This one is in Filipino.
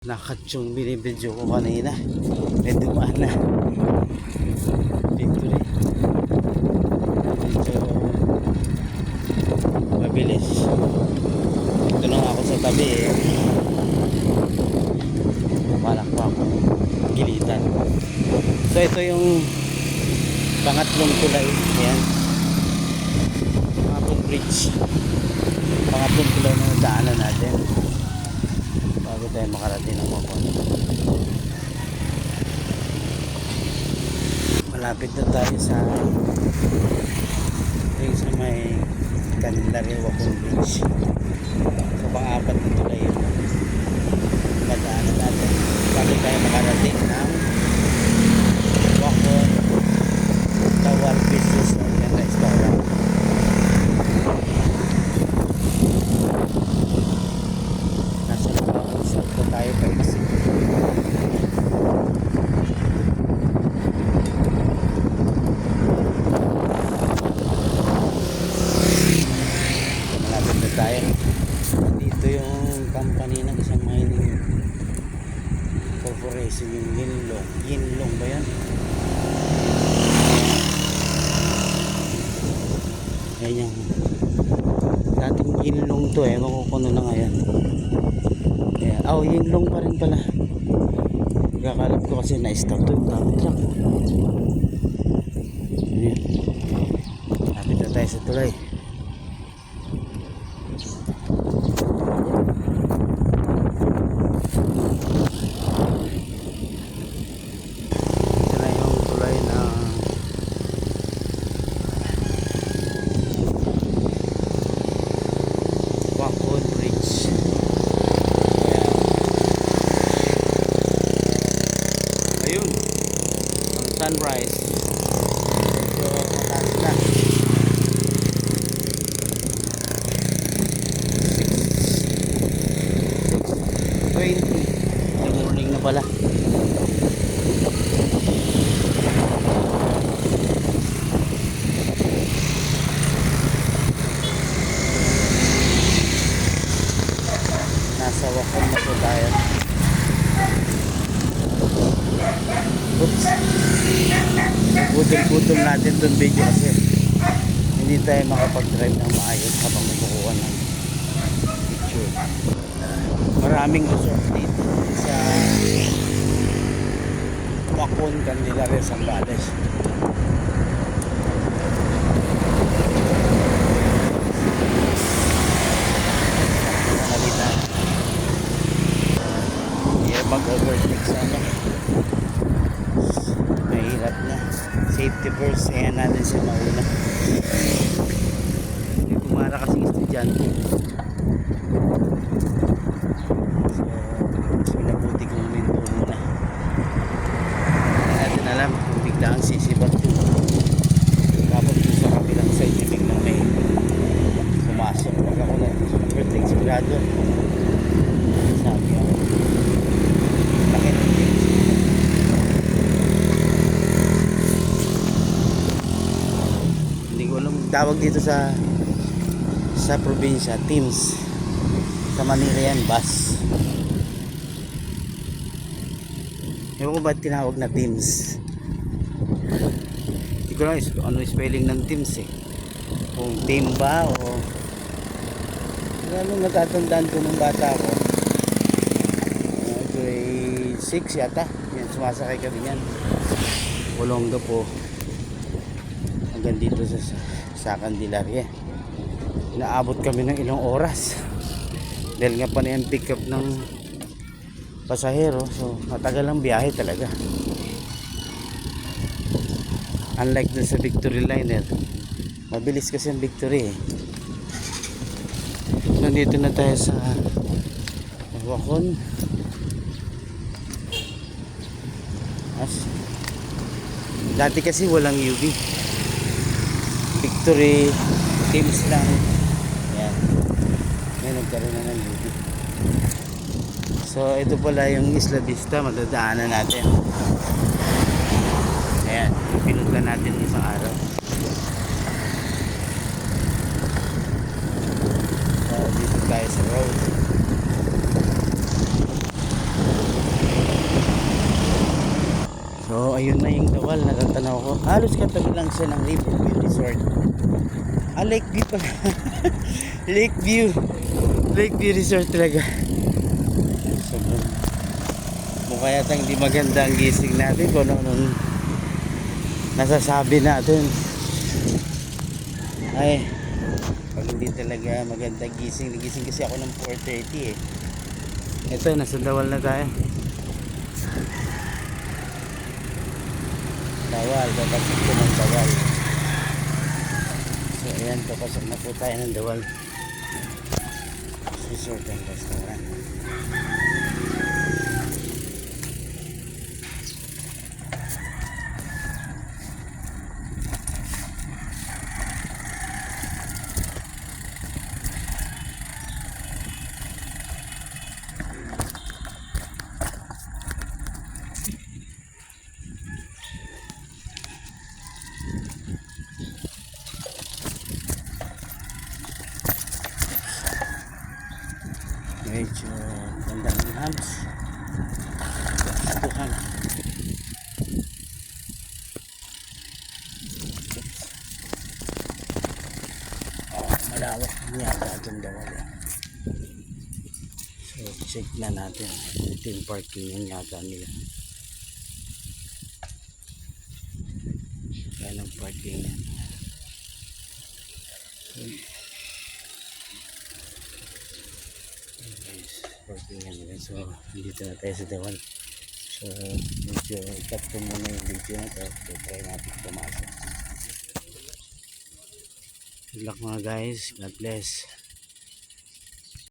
Nakatsyong binibidyo ko kanina. May dumaan na. Victory. Medyo mabilis. Ito lang ako sa tabi eh. Malak pa ako. Gilitan. So ito yung pangatlong tulay. Ayan. Pangatlong bridge. Pangatlong tulay na daanan natin. Bago tayo makarating ng Mapon. Malapit na tayo sa may Candelaria Wacom Beach. So pang-apat na tulay yun. Madaanan natin bago tayo makarating ng Wacom Tower Business and Restaurant. Sakto tayo pa isip. Malapit na tayo. Dito yung company ng isang mining corporation, yung Yinlong. Yinlong ba yan? Ayan yung dating Yinlong to eh. Makukuno na ngayon. Oh, Yinlong pa rin pala. Nagkakalap ko kasi na-stop to yung dami truck. Ayan. Lapit na tayo sa tulay. Ito na yung tulay ng Wacom Bridge. Sunrise. So mataas na 6:20 the morning na pala. Nasa Wacom na po tayo. Oops. Putol-putol natin itong video kasi hindi tayo makapag-drive ng maayos habang magkukuha ng picture. Maraming resort dito sa Wacom, Candelaria, Zambales. Mag-overtake sana. Mahirap na. Safety first. Ayan natin siya mauna. May kumara kasing estudyante. So pinabuti kong minto muna. Hindi natin alam kung biglang sisibat yun. Tapos dun sa kabilang side yung biglang may pumasok. Pag ako nag-overtake sigurado sabi ako tawag dito sa probinsya, Teams. Sa Manila yan, bus. Ewan ko ba't tinawag na Teams. Hindi ko lang ano spelling ng Teams eh. Kung team ba o ano, natatandaan ko nung bata ako. Grade 6 yata. Yan, sumasakay kami yan. Olonga po. Hanggang dito sa Candelaria. Inaabot kami ng ilang oras dahil nga pa na yung pick up ng pasahero, so matagal ang biyahe talaga, unlike dun sa Victory Liner. Mabilis kasi ang Victory eh. Nandito na tayo sa Wacom. Dati kasi walang UV, Victory Teams lang. Yan. Ngayon nagkaroon na ng UV. So ito pala yung Isla Vista, madadaanan natin. Ayan, pinunta natin isang araw. So dito tayo sa road. So, ayun na yung Dawal. Natatanaw ko. Halos katabi lang siya ng Riverview Resort. Lakeview pala. Lakeview. Lakeview Resort talaga. So, mukha yata hindi maganda ang gising natin kung ano nasasabi natin. Ay, pag hindi talaga maganda gising. Nagising kasi ako ng 4:30 eh. Ito, nasa Dawal na tayo. Dawal, papasok ko ng Dawal. So ayan, papasok na po tayo ng Dawal Resort and Restaurant. Medyo ganda ng hams. Tuhan. Malawak yata itong Dawal. So check na natin. Ito yung parking yan yata nila. Yan ang parking yan. Parking yan nila. So dito na tayo sa Dawal. So medyo ikat ko muna yung video na ito. So try natin pumasok. Good luck mga guys. God bless.